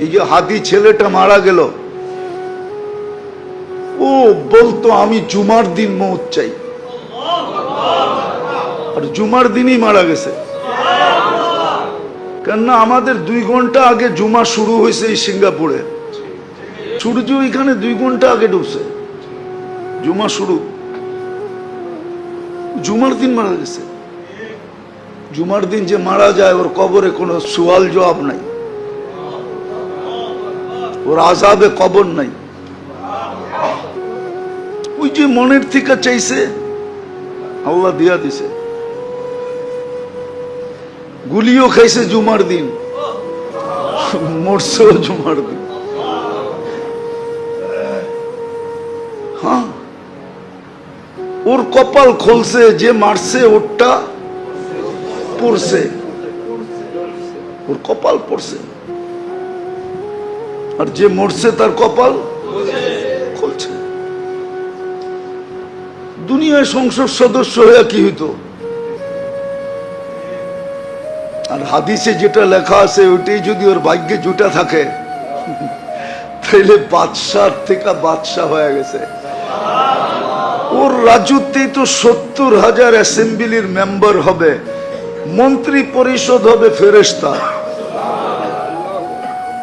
এই যে হাদি ছেলেটা মারা গেল, ও বলতো আমি জুমার দিন মৌত চাই, আর জুমার দিনই মারা গেছে। কেননা আমাদের 2 ঘন্টা আগে জুমা শুরু হয়েছে এই সিঙ্গাপুরে, সূর্য এখানে 2 ঘন্টা আগে ঢুকছে, জুমা শুরু, জুমার দিন মারা গেছে। জুমার দিন যে মারা যায় ওর কবরে কোনো সওয়াল জবাব নাই, ওর আযাবে কবর নাই। ওই যে মনের থেকে চাইছে আল্লাহ দিয়া দিছে, গুলিও খাইছে জুমার দিন, মরছেও জুমার দিন। হ্যাঁ, ওর কপাল খুলছে, যে মারছে ওরটা পড়ছে, ওর কপাল পড়ছে, আর যে মরছে তার কপাল খুলছে। দুনিয়ায় সংসদ সদস্য হয়ে কি হইতো? আর হাদিসে যেটা লেখা আছে ওইটাই যদি ওর ভাগ্যে জুটা থাকে তাইলে বাদশাহ থেকে বাদশাহ হয়ে গেছে। ওর রাজত্বেই তো 70,000 অ্যাসেম্বলির মেম্বার হবে, মন্ত্রী পরিষদ হবে ফেরেশতা।